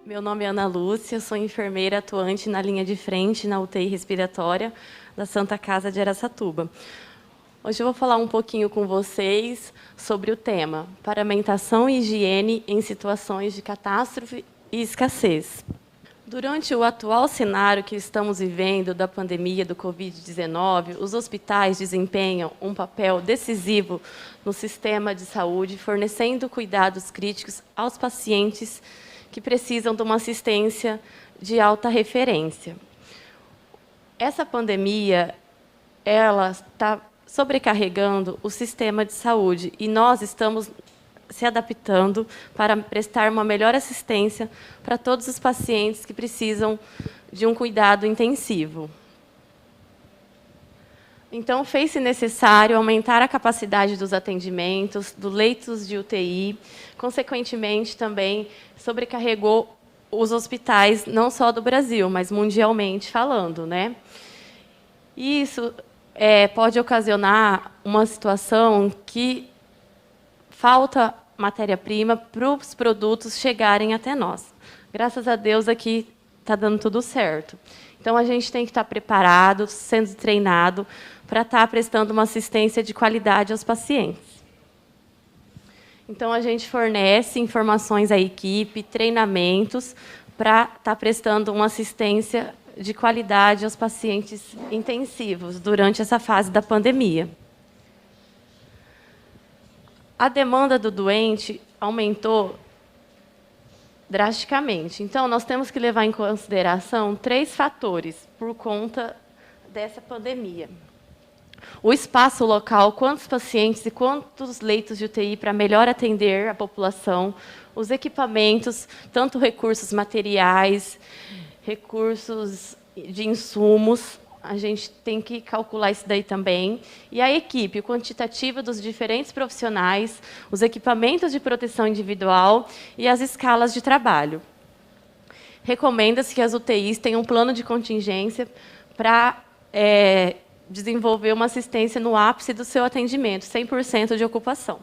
Meu nome é Ana Lúcia, sou enfermeira atuante na linha de frente na UTI respiratória da Santa Casa de Araçatuba. Hoje eu vou falar um pouquinho com vocês sobre o tema paramentação e higiene em situações de catástrofe e escassez. Durante o atual cenário que estamos vivendo da pandemia do Covid-19, os hospitais desempenham um papel decisivo no sistema de saúde, fornecendo cuidados críticos aos pacientes que precisam de uma assistência de alta referência. Essa pandemia, ela está sobrecarregando o sistema de saúde e nós estamos se adaptando para prestar uma melhor assistência para todos os pacientes que precisam de um cuidado intensivo. Então, fez-se necessário aumentar a capacidade dos atendimentos, dos leitos de UTI, consequentemente, também sobrecarregou os hospitais, não só do Brasil, mas mundialmente falando, né? E isso pode ocasionar uma situação que falta matéria-prima para os produtos chegarem até nós. Graças a Deus, aqui está dando tudo certo. Então, a gente tem que estar preparado, sendo treinado, para estar prestando uma assistência de qualidade aos pacientes. Então, a gente fornece informações à equipe, treinamentos, para estar prestando uma assistência de qualidade aos pacientes intensivos durante essa fase da pandemia. A demanda do doente aumentou drasticamente. Então, nós temos que levar em consideração 3 fatores por conta dessa pandemia. O espaço local, quantos pacientes e quantos leitos de UTI para melhor atender a população, os equipamentos, tanto recursos materiais, recursos de insumos, a gente tem que calcular isso daí também. E a equipe, o quantitativo dos diferentes profissionais, os equipamentos de proteção individual e as escalas de trabalho. Recomenda-se que as UTIs tenham um plano de contingência para desenvolver uma assistência no ápice do seu atendimento, 100% de ocupação.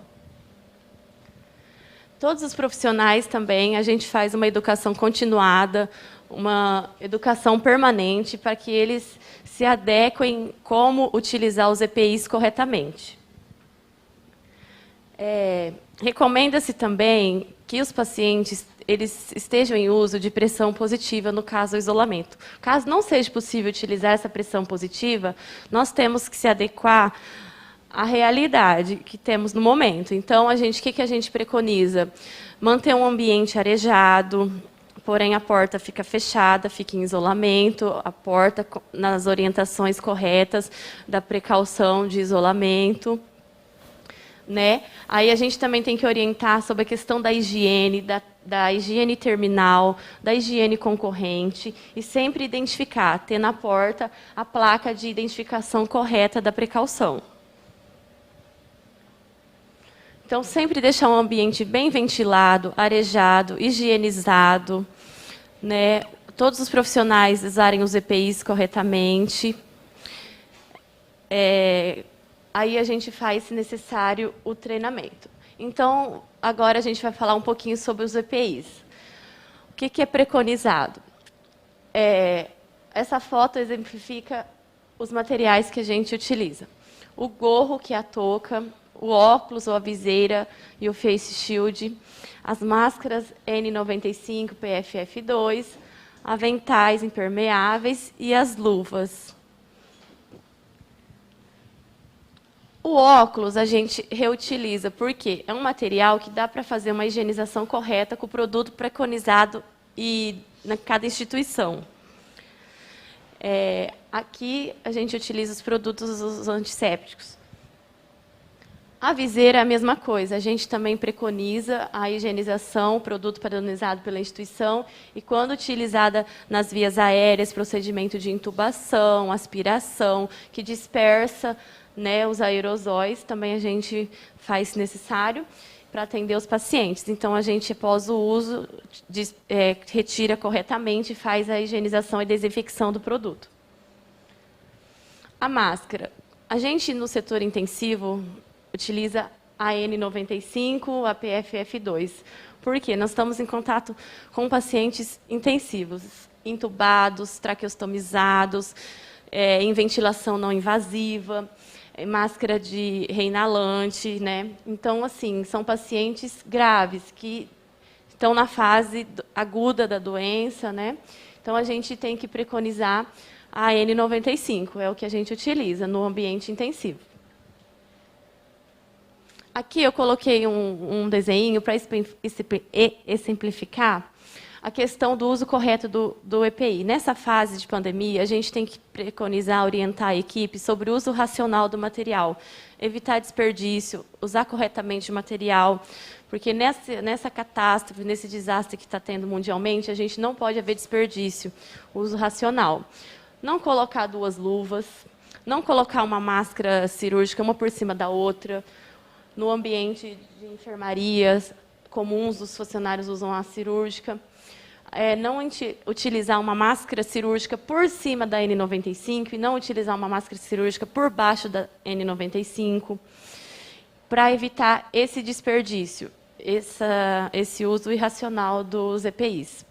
Todos os profissionais também, a gente faz uma educação continuada, uma educação permanente para que eles se adequem como utilizar os EPIs corretamente. Recomenda-se também que os pacientes eles estejam em uso de pressão positiva, no caso, do isolamento. Caso não seja possível utilizar essa pressão positiva, nós temos que se adequar à realidade que temos no momento. Então, o que a gente preconiza? Manter um ambiente arejado, porém a porta fica fechada, fica em isolamento, a porta nas orientações corretas da precaução de isolamento. Né? Aí a gente também tem que orientar sobre a questão da higiene, da higiene terminal, da higiene concorrente, e sempre identificar, ter na porta a placa de identificação correta da precaução. Então, sempre deixar um ambiente bem ventilado, arejado, higienizado, né? Todos os profissionais usarem os EPIs corretamente. Aí a gente faz, se necessário, o treinamento. Então, agora a gente vai falar um pouquinho sobre os EPIs. O que é preconizado? Essa foto exemplifica os materiais que a gente utiliza. O gorro, que é a touca, o óculos ou a viseira e o face shield, as máscaras N95, PFF2, aventais impermeáveis e as luvas. O óculos a gente reutiliza, porque é um material que dá para fazer uma higienização correta com o produto preconizado na cada instituição. Aqui a gente utiliza os produtos os antissépticos. A viseira é a mesma coisa, a gente também preconiza a higienização, o produto padronizado pela instituição, e quando utilizada nas vias aéreas, procedimento de intubação, aspiração, que dispersa, né, os aerosóis, também a gente faz necessário para atender os pacientes. Então, a gente, após o uso, retira corretamente e faz a higienização e desinfecção do produto. A máscara. A gente, no setor intensivo, utiliza a N95, a PFF2. Por quê? Nós estamos em contato com pacientes intensivos, intubados, traqueostomizados, em ventilação não invasiva, máscara de reinalante, né? Então, assim, são pacientes graves que estão na fase aguda da doença, né? Então, a gente tem que preconizar a N95, é o que a gente utiliza no ambiente intensivo. Aqui eu coloquei um desenho para exemplificar a questão do uso correto do EPI. Nessa fase de pandemia, a gente tem que preconizar, orientar a equipe sobre o uso racional do material, evitar desperdício, usar corretamente o material, porque nessa catástrofe, nesse desastre que está tendo mundialmente, a gente não pode haver desperdício, uso racional. Não colocar duas luvas, não colocar uma máscara cirúrgica uma por cima da outra. No ambiente de enfermarias comuns, os funcionários usam a cirúrgica. Não utilizar uma máscara cirúrgica por cima da N95 e não utilizar uma máscara cirúrgica por baixo da N95, para evitar esse desperdício, esse uso irracional dos EPIs.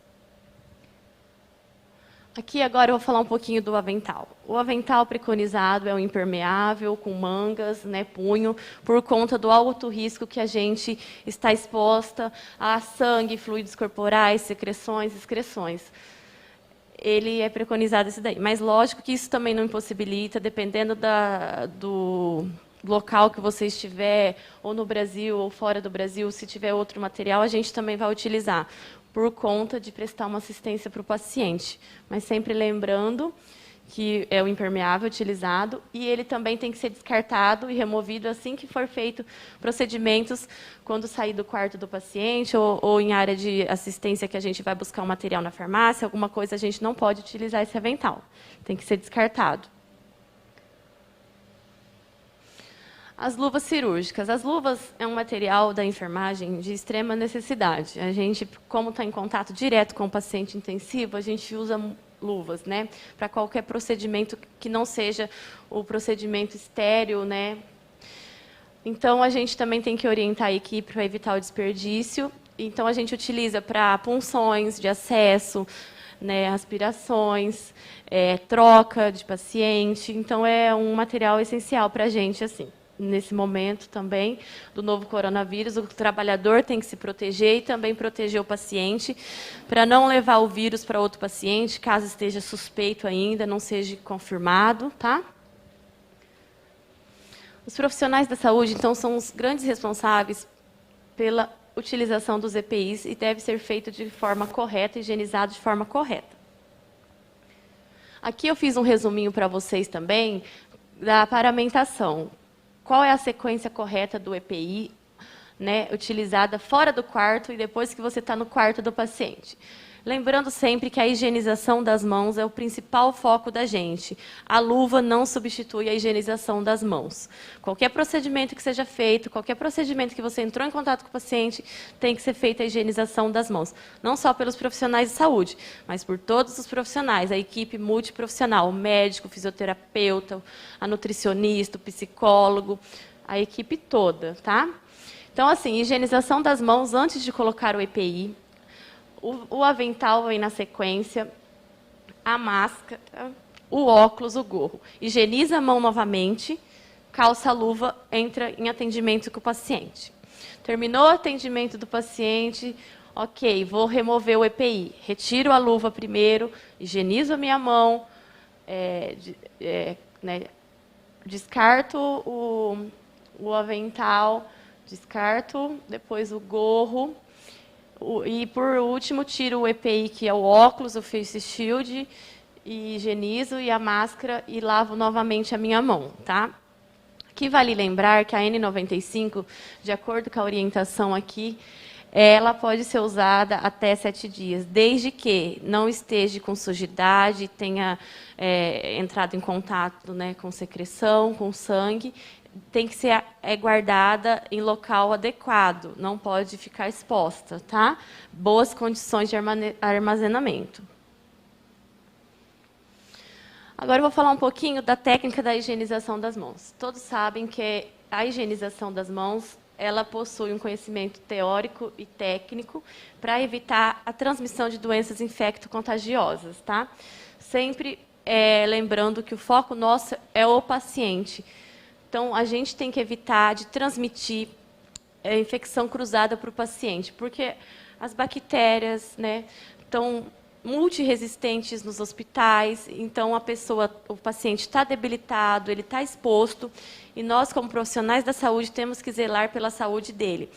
Aqui agora eu vou falar um pouquinho do avental. O avental preconizado é um impermeável, com mangas, né, punho, por conta do alto risco que a gente está exposta a sangue, fluidos corporais, secreções, excreções. Ele é preconizado esse daí. Mas, lógico que isso também não impossibilita, dependendo do local que você estiver, ou no Brasil, ou fora do Brasil, se tiver outro material, a gente também vai utilizar, por conta de prestar uma assistência para o paciente. Mas sempre lembrando que é o impermeável utilizado e ele também tem que ser descartado e removido assim que for feito procedimentos, quando sair do quarto do paciente ou em área de assistência que a gente vai buscar um material na farmácia, alguma coisa, a gente não pode utilizar esse avental. Tem que ser descartado. As luvas cirúrgicas. As luvas é um material da enfermagem de extrema necessidade. A gente, como está em contato direto com o paciente intensivo, a gente usa luvas, né, para qualquer procedimento que não seja o procedimento estéril, né. Então, a gente também tem que orientar a equipe para evitar o desperdício. Então, a gente utiliza para punções de acesso, né, aspirações, troca de paciente. Então, é um material essencial para a gente, assim. Nesse momento também do novo coronavírus, o trabalhador tem que se proteger e também proteger o paciente, para não levar o vírus para outro paciente, caso esteja suspeito ainda, não seja confirmado, tá? Os profissionais da saúde, então, são os grandes responsáveis pela utilização dos EPIs e deve ser feito de forma correta, higienizado de forma correta. Aqui eu fiz um resuminho para vocês também da paramentação. Qual é a sequência correta do EPI, né, utilizada fora do quarto e depois que você está no quarto do paciente? Lembrando sempre que a higienização das mãos é o principal foco da gente. A luva não substitui a higienização das mãos. Qualquer procedimento que seja feito, qualquer procedimento que você entrou em contato com o paciente, tem que ser feita a higienização das mãos. Não só pelos profissionais de saúde, mas por todos os profissionais, a equipe multiprofissional, o médico, o fisioterapeuta, a nutricionista, o psicólogo, a equipe toda, tá? Então, assim, higienização das mãos antes de colocar o EPI. O avental vem na sequência, a máscara, o óculos, o gorro. Higieniza a mão novamente, calça a luva, entra em atendimento com o paciente. Terminou o atendimento do paciente, ok, vou remover o EPI. Retiro a luva primeiro, higienizo a minha mão, né, descarto o avental, descarto depois o gorro. E, por último, tiro o EPI, que é o óculos, o face shield, e higienizo, e a máscara, e lavo novamente a minha mão, tá? Aqui vale lembrar que a N95, de acordo com a orientação aqui, ela pode ser usada até 7 dias, desde que não esteja com sujidade, tenha entrado em contato, né, com secreção, com sangue. Tem que ser guardada em local adequado, não pode ficar exposta, tá? Boas condições de armazenamento. Agora eu vou falar um pouquinho da técnica da higienização das mãos. Todos sabem que a higienização das mãos ela possui um conhecimento teórico e técnico para evitar a transmissão de doenças infecto-contagiosas, tá? Sempre lembrando que o foco nosso é o paciente. Então, a gente tem que evitar de transmitir infecção cruzada para o paciente, porque as bactérias, né, estão multiresistentes nos hospitais, então o paciente está debilitado, ele está exposto, e nós, como profissionais da saúde, temos que zelar pela saúde dele.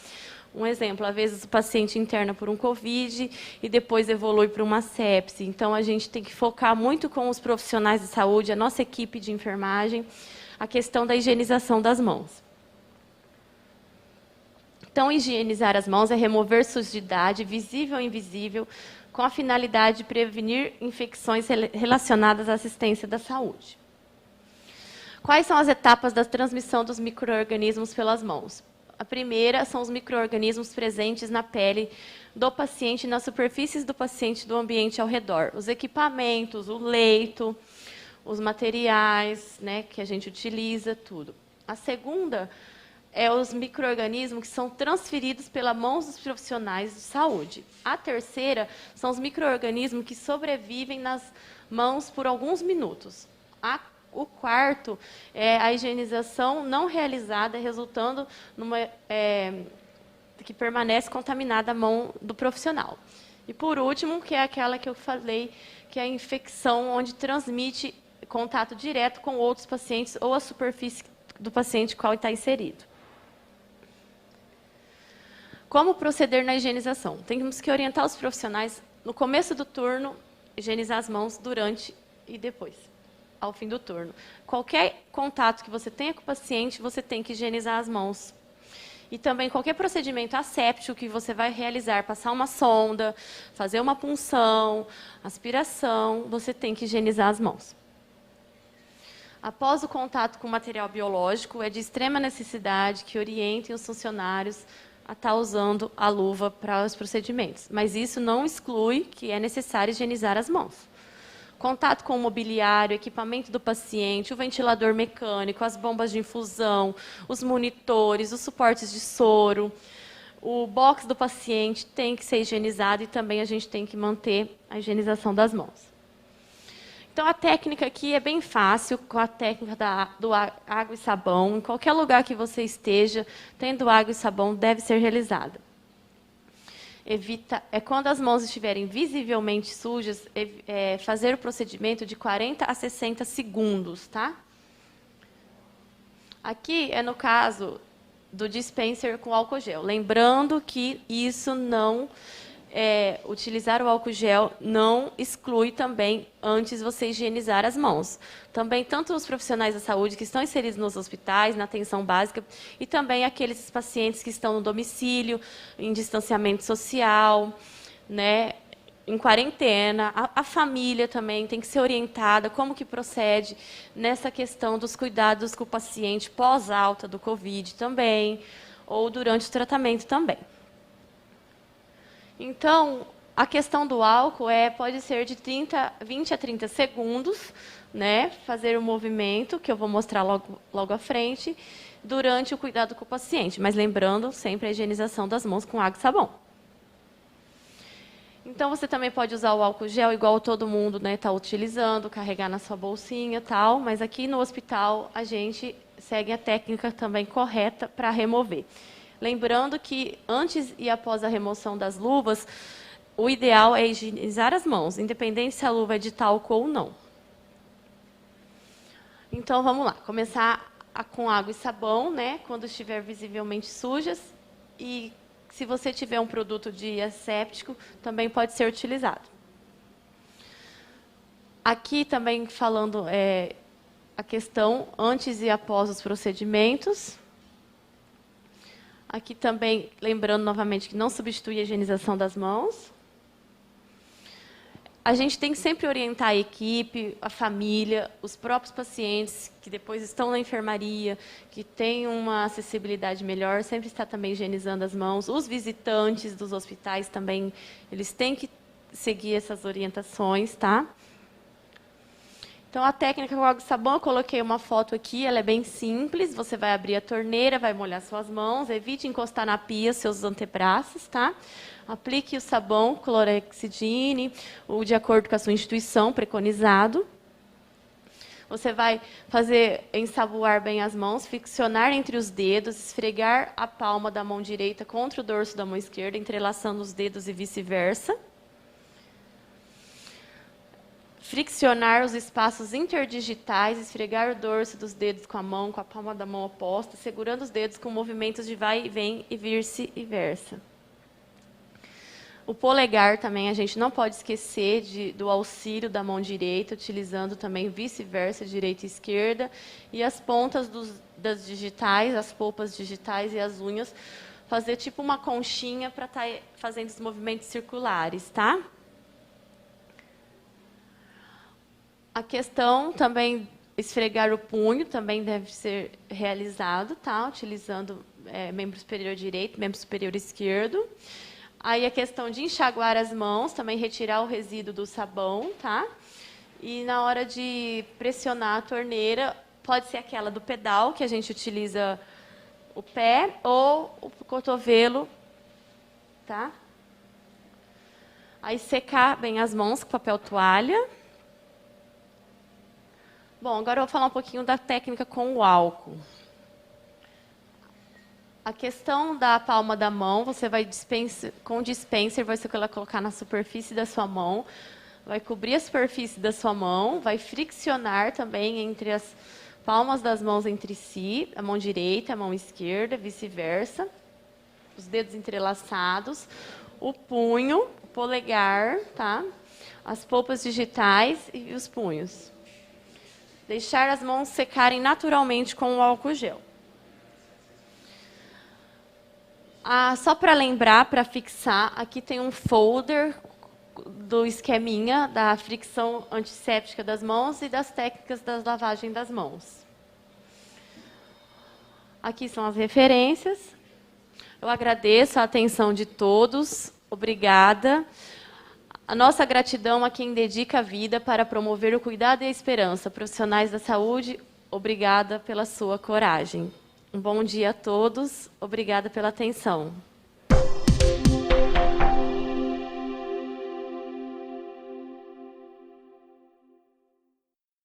Um exemplo, às vezes o paciente interna por um COVID e depois evolui para uma sepse. Então, a gente tem que focar muito com os profissionais de saúde, a nossa equipe de enfermagem, a questão da higienização das mãos. Então, higienizar as mãos é remover sujidade, visível ou invisível, com a finalidade de prevenir infecções relacionadas à assistência da saúde. Quais são as etapas da transmissão dos micro-organismos pelas mãos? A primeira são os micro-organismos presentes na pele do paciente e nas superfícies do paciente do ambiente ao redor. Os equipamentos, o leito, os materiais, né, que a gente utiliza, tudo. A segunda os micro-organismos que são transferidos pelas mãos dos profissionais de saúde. A terceira são os micro-organismos que sobrevivem nas mãos por alguns minutos. O quarto é a higienização não realizada, resultando que permanece contaminada a mão do profissional. E, por último, que é aquela que eu falei, que é a infecção, onde transmite contato direto com outros pacientes ou a superfície do paciente qual está inserido. Como proceder na higienização? Temos que orientar os profissionais, no começo do turno, higienizar as mãos durante e depois, ao fim do turno. Qualquer contato que você tenha com o paciente, você tem que higienizar as mãos. E também qualquer procedimento asséptico que você vai realizar, passar uma sonda, fazer uma punção, aspiração, você tem que higienizar as mãos. Após o contato com material biológico, é de extrema necessidade que orientem os funcionários a estar usando a luva para os procedimentos. Mas isso não exclui que é necessário higienizar as mãos. Contato com o mobiliário, equipamento do paciente, o ventilador mecânico, as bombas de infusão, os monitores, os suportes de soro, o box do paciente tem que ser higienizado e também a gente tem que manter a higienização das mãos. Então, a técnica aqui é bem fácil, com a técnica do água e sabão. Em qualquer lugar que você esteja, tendo água e sabão, deve ser realizada. Quando as mãos estiverem visivelmente sujas, fazer o procedimento de 40 a 60 segundos. Tá? Aqui é no caso do dispenser com álcool gel. Lembrando que isso não... utilizar o álcool gel não exclui também antes você higienizar as mãos. Também tanto os profissionais da saúde que estão inseridos nos hospitais, na atenção básica, e também aqueles pacientes que estão no domicílio, em distanciamento social, né, em quarentena. A família também tem que ser orientada como que procede nessa questão dos cuidados com o paciente pós-alta do Covid também, ou durante o tratamento também. Então, a questão do álcool pode ser de 20 a 30 segundos, né, fazer o movimento, que eu vou mostrar logo à frente, durante o cuidado com o paciente. Mas lembrando sempre a higienização das mãos com água e sabão. Então, você também pode usar o álcool gel, igual todo mundo está utilizando, carregar na sua bolsinha e tal, mas aqui no hospital a gente segue a técnica também correta para remover. Lembrando que, antes e após a remoção das luvas, o ideal é higienizar as mãos, independente se a luva é de talco ou não. Então, vamos lá. Começar com água e sabão, né, quando estiver visivelmente sujas. E, se você tiver um produto de asséptico, também pode ser utilizado. Aqui, também falando a questão antes e após os procedimentos. Aqui também, lembrando novamente que não substitui a higienização das mãos. A gente tem que sempre orientar a equipe, a família, os próprios pacientes que depois estão na enfermaria, que têm uma acessibilidade melhor, sempre está também higienizando as mãos. Os visitantes dos hospitais também, eles têm que seguir essas orientações, tá? Então, a técnica com água e sabão, eu coloquei uma foto aqui, ela é bem simples. Você vai abrir a torneira, vai molhar suas mãos, evite encostar na pia seus antebraços, tá? Aplique o sabão clorexidine, ou de acordo com a sua instituição, preconizado. Você vai fazer ensaboar bem as mãos, friccionar entre os dedos, esfregar a palma da mão direita contra o dorso da mão esquerda, entrelaçando os dedos e vice-versa. Friccionar os espaços interdigitais, esfregar o dorso dos dedos com a palma da mão oposta, segurando os dedos com movimentos de vai e vem e vice-versa. O polegar também a gente não pode esquecer do auxílio da mão direita, utilizando também vice-versa, direita e esquerda, e as pontas das digitais, as polpas digitais e as unhas, fazer tipo uma conchinha para estar fazendo os movimentos circulares, tá? A questão também, esfregar o punho, também deve ser realizado, tá? Utilizando membro superior direito, membro superior esquerdo. Aí a questão de enxaguar as mãos, também retirar o resíduo do sabão, tá? E na hora de pressionar a torneira, pode ser aquela do pedal, que a gente utiliza o pé, ou o cotovelo, tá? Aí secar bem as mãos com papel toalha. Bom, agora eu vou falar um pouquinho da técnica com o álcool. A questão da palma da mão, você vai com o dispenser, você vai colocar na superfície da sua mão, vai cobrir a superfície da sua mão, vai friccionar também entre as palmas das mãos entre si, a mão direita, a mão esquerda, vice-versa, os dedos entrelaçados, o punho, o polegar, tá? As polpas digitais e os punhos. Deixar as mãos secarem naturalmente com o álcool gel. Só para lembrar, para fixar, aqui tem um folder do esqueminha da fricção antisséptica das mãos e das técnicas da lavagem das mãos. Aqui são as referências. Eu agradeço a atenção de todos. Obrigada. A nossa gratidão a quem dedica a vida para promover o cuidado e a esperança. Profissionais da saúde, obrigada pela sua coragem. Um bom dia a todos. Obrigada pela atenção.